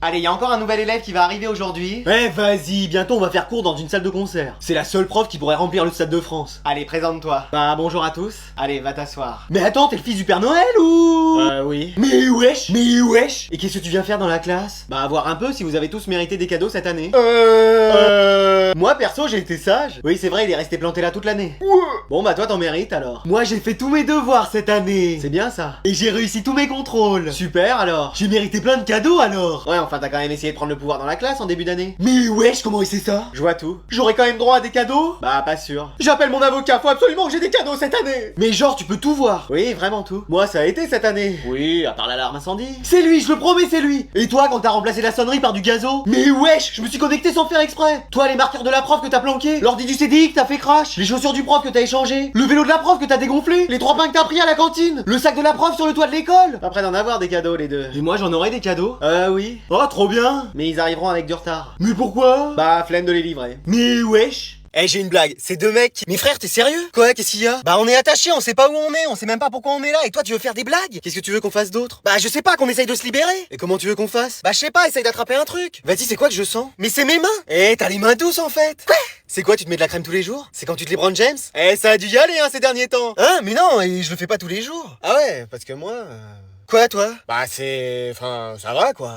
Allez, il y a encore un nouvel élève qui va arriver aujourd'hui. Eh vas-y, bientôt on va faire cours dans une salle de concert. C'est la seule prof qui pourrait remplir le Stade de France. Allez, présente-toi. Bah bonjour à tous. Allez, va t'asseoir. Mais attends, t'es le fils du Père Noël ou... Oui. Mais wesh. Et qu'est-ce que tu viens faire dans la classe? Bah voir un peu si vous avez tous mérité des cadeaux cette année. Moi perso j'ai été sage. Oui c'est vrai, il est resté planté là toute l'année. Bon bah toi t'en mérites alors. Moi j'ai fait tous mes devoirs cette année. C'est bien ça. Et j'ai réussi tous mes contrôles. Super alors. J'ai mérité plein de cadeaux alors. Ouais, enfin t'as quand même essayé de prendre le pouvoir dans la classe en début d'année. Mais wesh, comment il sait ça? Je vois tout. J'aurais quand même droit à des cadeaux? Bah, pas sûr. J'appelle mon avocat, faut absolument que j'ai des cadeaux cette année. Mais genre tu peux tout voir. Oui, vraiment tout. Moi ça a été cette année. Oui, à part l'alarme incendie. C'est lui, je le promets, c'est lui. Et toi quand t'as remplacé la sonnerie par du gazo? Mais wesh, je me suis connecté sans faire exprès. Toi les marqueurs de la prof que t'as planqué, l'ordi du CDI que t'as fait crash, les chaussures du prof que t'as échangé, le vélo de la prof que t'as dégonflé, les 3 pains que t'as pris à la cantine, le sac de la prof sur le toit de l'école. Pas près d'en avoir des cadeaux les deux. Et moi j'en aurai des cadeaux? Oui. Oh trop bien. Mais ils arriveront avec du retard. Mais pourquoi? Bah, flemme de les livrer. Mais wesh. Eh, j'ai une blague, c'est deux mecs. Mais frère, t'es sérieux? Quoi, qu'est-ce qu'il y a? Bah, on est attachés, on sait pas où on sait même pas pourquoi on est là, et toi tu veux faire des blagues? Qu'est-ce que tu veux qu'on fasse d'autre? Bah, je sais pas, qu'on essaye de se libérer. Et comment tu veux qu'on fasse? Bah, je sais pas, essaye d'attraper un truc. Vas-y, c'est quoi que je sens? Mais c'est mes mains. Eh, t'as les mains douces en fait. Quoi? C'est quoi, tu te mets de la crème tous les jours? C'est quand tu te LeBron James? Eh, ça a dû y aller, hein, ces derniers temps. Hein? Mais non, et je le fais pas tous les jours. Ah ouais, parce que moi... Quoi, toi? Bah, c'est... Enfin, ça va, quoi.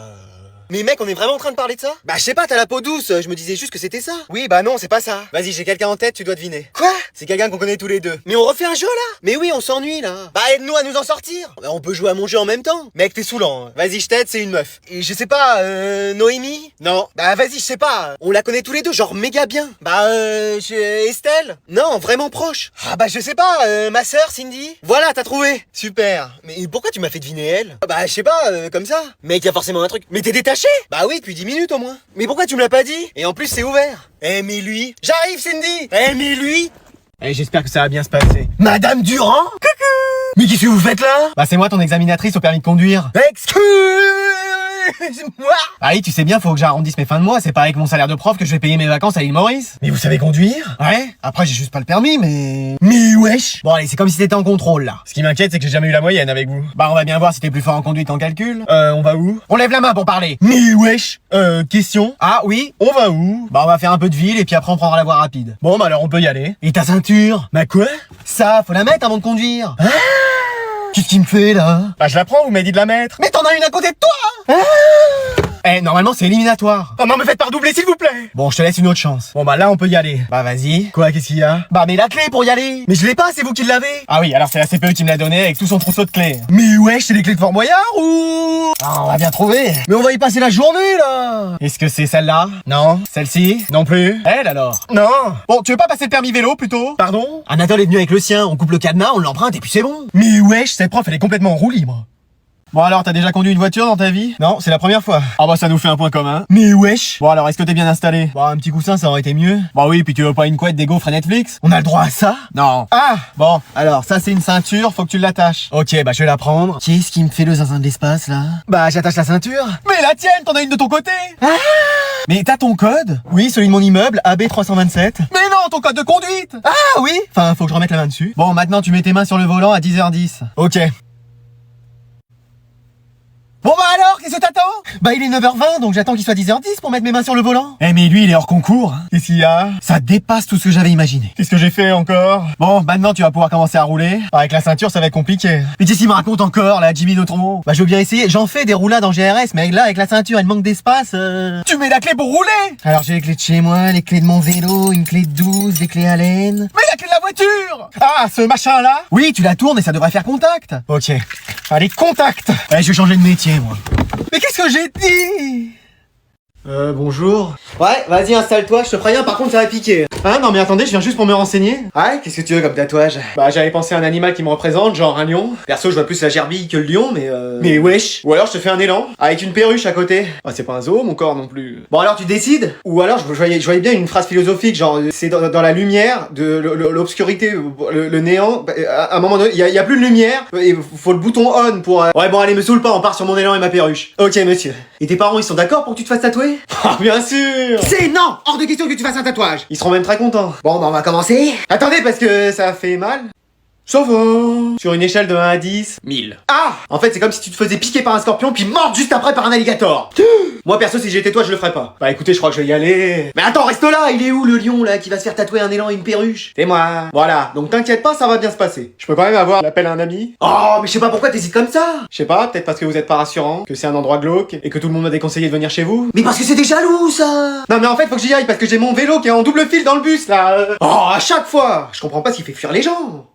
Mais mec, on est vraiment en train de parler de ça? Bah je sais pas, t'as la peau douce, je me disais juste que c'était ça. Oui, bah non, c'est pas ça. Vas-y, j'ai quelqu'un en tête, tu dois deviner. Quoi? C'est quelqu'un qu'on connaît tous les deux. Mais on refait un jeu là? Mais oui, on s'ennuie là. Bah aide-nous à nous en sortir. Bah, on peut jouer à mon jeu en même temps. Mec, t'es saoulant. Vas-y, je t'aide, c'est une meuf. Et je sais pas, Noémie? Non. Bah vas-y, je sais pas. On la connaît tous les deux, genre méga bien. Bah Estelle? Non, vraiment proche. Ah bah je sais pas, ma sœur Cindy? Voilà, t'as trouvé. Super. Mais pourquoi tu m'as fait deviner elle? Bah je sais pas, comme ça. Mec, y a forcément un truc. Mais t'es détaché? Bah oui, depuis 10 minutes au moins. Mais pourquoi tu me l'as pas dit? Et en plus c'est ouvert. Eh mais lui... J'arrive Cindy. Eh mais lui... Eh, j'espère que ça va bien se passer. Madame Durand? Coucou. Mais qu'est-ce que vous faites là? Bah, c'est moi ton examinatrice au permis de conduire. Excuse-moi. Ah oui, tu sais bien, faut que j'arrondisse mes fins de mois. C'est pas avec mon salaire de prof que je vais payer mes vacances à l'île Maurice. Mais vous savez conduire? Ouais. Après, j'ai juste pas le permis, mais... Mais wesh. Bon, allez, c'est comme si t'étais en contrôle, là. Ce qui m'inquiète, c'est que j'ai jamais eu la moyenne avec vous. Bah, on va bien voir si t'es plus fort en conduite qu'en calcul. On va où? On lève la main pour parler. Mais wesh. Question. Ah, oui. On va où? Bah, on va faire un peu de ville et puis après on prendra la voie rapide. Bon, bah alors on peut y aller. Et ta ceinture? Bah quoi? Ça, faut la mettre avant de conduire. Ah. Qu'est-ce qu'il me fait, là? Bah je la prends, vous m'avez dit de la mettre. Mais t'en as une à côté de toi! Eh, normalement, c'est éliminatoire. Oh non, me faites pas redoubler, s'il vous plaît. Bon, je te laisse une autre chance. Bon bah là, on peut y aller. Bah, vas-y. Quoi, qu'est-ce qu'il y a? Bah, mets la clé pour y aller. Mais je l'ai pas, c'est vous qui l'avez. Ah oui, alors c'est la CPE qui me l'a donné avec tout son trousseau de clés. Mais wesh, c'est les clés de Fort Boyard ou... Ah, on va bien trouver. Mais on va y passer la journée, là. Est-ce que c'est celle-là? Non. Celle-ci? Non plus. Elle, alors? Non. Bon, tu veux pas passer le permis vélo, plutôt? Pardon? Anatole est venu avec le sien, on coupe le cadenas, on l'emprunte et puis c'est bon. Mais wesh, cette prof, elle est complètement en roue libre. Bon alors, t'as déjà conduit une voiture dans ta vie? Non, c'est la première fois. Ah bah ça nous fait un point commun. Mais wesh. Bon alors, est-ce que t'es bien installé? Bah un petit coussin, ça aurait été mieux. Bah oui, puis tu veux pas une couette des gaufres à Netflix? On a le droit à ça? Non. Ah bon, alors ça c'est une ceinture, faut que tu l'attaches. Ok, bah je vais la prendre. Qu'est-ce qui me fait le zinzin de l'espace là? Bah j'attache la ceinture. Mais la tienne, t'en as une de ton côté. Ah mais t'as ton code? Oui, celui de mon immeuble, AB327. Mais non, ton code de conduite. Ah oui. Enfin, faut que je remette la main dessus. Bon, maintenant tu mets tes mains sur le volant à 10h10. Ok. Bon bah alors, qu'est-ce que t'attends? Bah il est 9h20, donc j'attends qu'il soit 10h10 pour mettre mes mains sur le volant. Eh mais lui il est hors concours. Qu'est-ce qu'il y a? Ça dépasse tout ce que j'avais imaginé. Qu'est-ce que j'ai fait encore? Bon, maintenant tu vas pouvoir commencer à rouler. Avec la ceinture ça va être compliqué. Mais qu'est-ce qu'il me raconte encore là, Jimmy Neutron? Bah je veux bien essayer, j'en fais des roulades en GRS, mais là avec la ceinture il manque d'espace. Tu mets la clé pour rouler? Alors j'ai les clés de chez moi, les clés de mon vélo, une clé de 12, des clés Allen. Mais la clé de la voiture! Ah, ce machin là? Oui, tu la tournes et ça devrait faire contact. Ok. Allez, contact! Eh, je vais changer de métier moi. Mais qu'est-ce que j'ai dit? Bonjour. Ouais, vas-y, installe-toi, je te préviens, par contre ça va piquer. Ah non mais attendez, je viens juste pour me renseigner. Ouais, qu'est-ce que tu veux comme tatouage? Bah j'avais pensé à un animal qui me représente, genre un lion. Perso je vois plus la gerbille que le lion, mais Mais wesh. Ou alors je te fais un élan, avec une perruche à côté. Ah c'est pas un zoo mon corps non plus. Bon alors tu décides? Ou alors je voyais bien une phrase philosophique, genre c'est dans la lumière, de l'obscurité, le néant, à un moment donné, il y a plus de lumière, et faut le bouton on pour... Ouais bon allez me saoule pas, on part sur mon élan et ma perruche. Ok monsieur. Et tes parents ils sont d'accord pour que tu te fasses tatouer? Ah bien sûr. C'est non! Hors de question que tu fasses un tatouage! Ils seront même très contents. Bon bah on va commencer. Attendez parce que ça fait mal. Ça va. Sur une échelle de 1 à 10, 1000. Ah! En fait, c'est comme si tu te faisais piquer par un scorpion puis mordre juste après par un alligator. Moi, perso, si j'étais toi, je le ferais pas. Bah écoutez, je crois que je vais y aller. Mais attends, reste là! Il est où le lion, là, qui va se faire tatouer un élan et une perruche? C'est moi. Voilà, donc t'inquiète pas, ça va bien se passer. Je peux quand même avoir l'appel à un ami? Oh, mais je sais pas pourquoi t'hésites comme ça! Je sais pas, peut-être parce que vous êtes pas rassurant, que c'est un endroit glauque, et que tout le monde m'a déconseillé de venir chez vous. Mais parce que c'était jaloux, ça. Non mais en fait, faut que j'y aille parce que j'ai mon vélo qui est en double fil dans le bus, là. Oh, à chaque fois! Je comprends pas ce qui fait fuir les gens.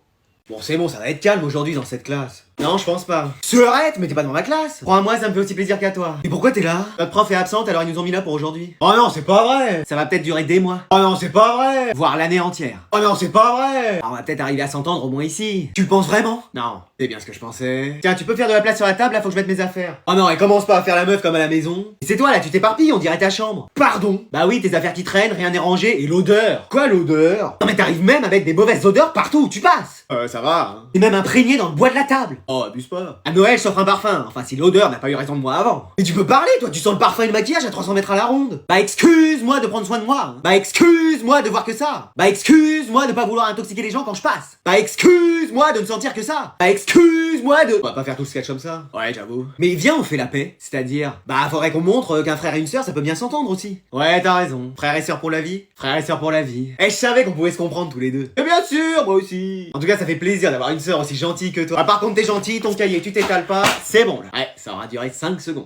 Bon, c'est bon, ça va être calme aujourd'hui dans cette classe. Non, je pense pas. Arrête, mais t'es pas dans ma classe. Crois-moi, ça me fait aussi plaisir qu'à toi. Et pourquoi t'es là? Notre prof est absente, alors ils nous ont mis là pour aujourd'hui. Oh non, c'est pas vrai. Ça va peut-être durer des mois. Oh non, c'est pas vrai. Voire l'année entière. Oh non, c'est pas vrai. Alors, on va peut-être arriver à s'entendre au moins ici. Tu le penses vraiment? Non, c'est bien ce que je pensais. Tiens, tu peux faire de la place sur la table, là, faut que je mette mes affaires. Oh non, et commence pas à faire la meuf comme à la maison. Et c'est toi là, tu t'éparpilles, on dirait ta chambre. Pardon? Bah oui, tes affaires qui traînent, rien n'est rangé, et l'odeur. Quoi l'odeur? Non mais t'arrives même avec des mauvaises odeurs partout où tu passes. Ça va, hein. T'es même imprégné dans le bois de la table. Oh, abuse pas. À Noël, s'offre un parfum. Enfin, si l'odeur n'a pas eu raison de moi avant. Mais tu peux parler, toi, tu sens le parfum et le maquillage à 300 mètres à la ronde. Bah, excuse-moi de prendre soin de moi. Bah, excuse-moi de voir que ça. Bah, excuse-moi de pas vouloir intoxiquer les gens quand je passe. Bah, excuse-moi de ne sentir que ça. Bah, excuse-moi de... On va pas faire tout ce sketch comme ça. Ouais, j'avoue. Mais viens, on fait la paix. C'est-à-dire, bah, faudrait qu'on montre qu'un frère et une sœur, ça peut bien s'entendre aussi. Ouais, t'as raison. Frère et sœur pour la vie. Frère et sœur pour la vie. Eh, je savais qu'on pouvait se comprendre tous les deux. Et bien sûr, moi aussi. En tout cas, ça fait plaisir d'avoir une sœur aussi gentille que toi. Ah, par contre, t'es gentil, ton cahier, tu t'étales pas. C'est bon, là. Ouais, ça aura duré 5 secondes.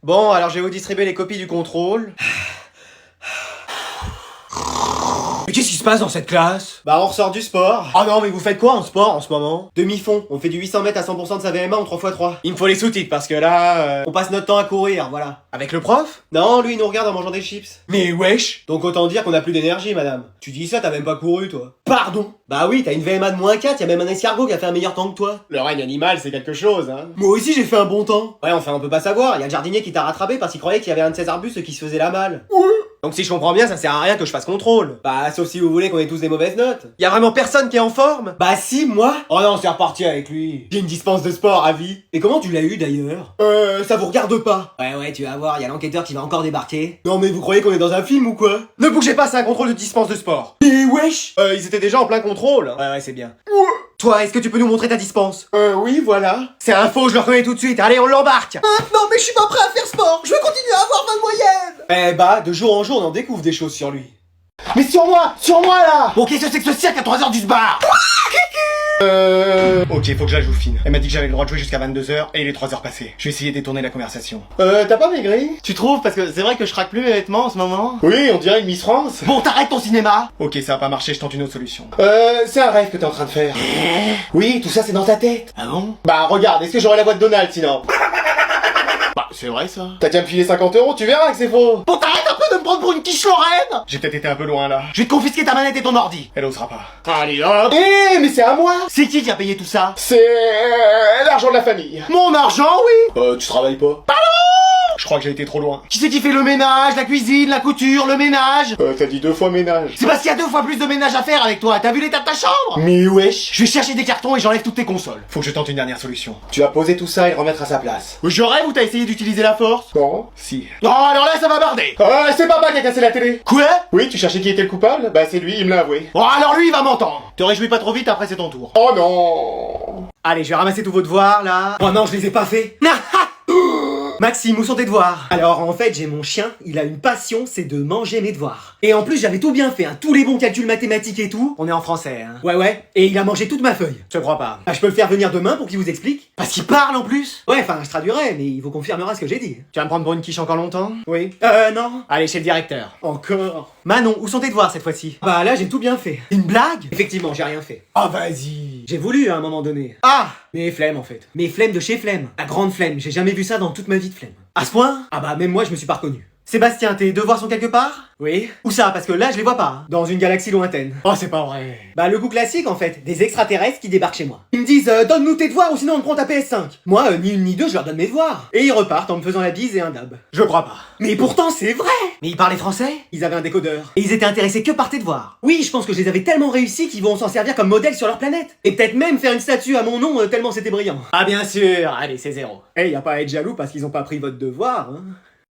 Bon, alors je vais vous distribuer les copies du contrôle. Mais qu'est-ce qui se passe dans cette classe? Bah, on ressort du sport. Oh non, mais vous faites quoi en sport en ce moment? Demi-fond. On fait du 800 mètres à 100% de sa VMA en 3x3. Il me faut les sous-titres parce que là, on passe notre temps à courir, voilà. Avec le prof? Non, lui, il nous regarde en mangeant des chips. Mais wesh! Donc autant dire qu'on a plus d'énergie, madame. Tu dis ça, t'as même pas couru, toi. Pardon? Bah oui, t'as une VMA de moins 4, y'a même un escargot qui a fait un meilleur temps que toi. Le règne animal, c'est quelque chose, hein. Moi aussi, j'ai fait un bon temps. Ouais, enfin, on peut pas savoir. Y'a le jardinier qui t'a rattrapé parce qu'il croyait qu'il y avait un de ses arbustes qui se faisait la malle. Ouais. Donc si je comprends bien, ça sert à rien que je fasse contrôle. Bah, sauf si vous voulez qu'on ait tous des mauvaises notes. Y a vraiment personne qui est en forme? Bah si, moi. Oh non, c'est reparti avec lui. J'ai une dispense de sport à vie. Et comment tu l'as eu d'ailleurs? Ça vous regarde pas. Ouais, tu vas voir, y a l'enquêteur qui va encore débarquer. Non mais vous croyez qu'on est dans un film ou quoi? Ne bougez pas, c'est un contrôle de dispense de sport. Mais wesh! Ils étaient déjà en plein contrôle. Hein. Ouais, c'est bien. Toi, est-ce que tu peux nous montrer ta dispense? Oui, voilà. C'est un faux, je le reconnais tout de suite. Allez, on l'embarque. Non, mais je suis pas prêt à faire sport. Je veux continuer à avoir 20 de moyenne. Eh bah, de jour en jour, on en découvre des choses sur lui. Mais sur moi là. Bon, qu'est-ce que c'est que ce cirque à 3h du bar? Ok, faut que je la joue fine. Elle m'a dit que j'avais le droit de jouer jusqu'à 22h et il est 3h passées. Je vais essayer de détourner la conversation. T'as pas maigri? Tu trouves? Parce que c'est vrai que je craque plus mes vêtements en ce moment. Oui, on dirait une Miss France. Bon, t'arrêtes ton cinéma. Ok, ça va pas marcher, je tente une autre solution. C'est un rêve que t'es en train de faire. Oui, tout ça c'est dans ta tête. Ah bon? Bah regarde, est-ce que j'aurai la voix de Donald sinon? Bah, c'est vrai ça. T'as qu'à me filer 50 €, tu verras que c'est faux. Bon, t'arrêtes un peu de me prendre pour une quiche Lorraine. J'ai peut-être été un peu loin là. Je vais te confisquer ta manette et ton ordi. Elle osera pas. Allez hop. Mais c'est à moi. C'est qui a payé tout ça? C'est l'argent de la famille. Mon argent, oui. Tu travailles pas? Pardon. Je crois que j'ai été trop loin. Qui c'est qui fait le ménage, la cuisine, la couture, le ménage? T'as dit 2 fois ménage. C'est parce qu'il y a 2 fois plus de ménage à faire avec toi. T'as vu l'état de ta chambre? Mais wesh. Je vais chercher des cartons et j'enlève toutes tes consoles. Faut que je tente une dernière solution. Tu vas poser tout ça et le remettre à sa place. Je rêve ou t'as essayé d'utiliser la force? Non. Si. Non, alors là, ça va barder. C'est papa qui a cassé la télé. Quoi? Oui, tu cherchais qui était le coupable? Bah c'est lui, il me l'a avoué. Oh, alors lui, il va m'entendre. Te réjouis pas trop vite, après c'est ton tour. Oh non. Allez, je vais ramasser tous vos devoirs, là. Oh non, je les ai pas faits. Maxime, où sont tes devoirs? Alors en fait j'ai mon chien, il a une passion, c'est de manger mes devoirs. Et en plus j'avais tout bien fait, hein, tous les bons calculs mathématiques et tout. On est en français, hein. Ouais, et il a mangé toute ma feuille. Je te crois pas. Ah, je peux le faire venir demain pour qu'il vous explique? Parce qu'il parle en plus. Ouais, enfin je traduirai, mais il vous confirmera ce que j'ai dit. Tu vas me prendre pour une quiche encore longtemps? Oui. Non. Allez, chez le directeur. Encore. Manon, où sont tes devoirs cette fois-ci? Bah là j'ai tout bien fait. Une blague? Effectivement, j'ai rien fait. Ah vas-y. J'ai voulu à un moment donné. Ah! Mes flemmes en fait. Mes flemmes de chez Flemme. La grande flemme, j'ai jamais vu ça dans toute ma vie de flemme. À ce point? Ah bah même moi je me suis pas reconnu. Sébastien, tes devoirs sont quelque part? Oui. Où ça? Parce que là je les vois pas. Hein. Dans une galaxie lointaine. Oh c'est pas vrai. Bah le coup classique en fait, des extraterrestres qui débarquent chez moi. Ils me disent donne-nous tes devoirs ou sinon on te prend ta PS5. Moi ni une ni deux je leur donne mes devoirs. Et ils repartent en me faisant la bise et un dab. Je crois pas. Mais pourtant c'est vrai. Mais ils parlaient français? Ils avaient un décodeur. Et ils étaient intéressés que par tes devoirs. Oui, je pense que je les avais tellement réussis qu'ils vont s'en servir comme modèle sur leur planète. Et peut-être même faire une statue à mon nom tellement c'était brillant. Ah bien sûr, allez c'est 0. Eh, y a pas à être jaloux parce qu'ils ont pas pris votre devoir, hein.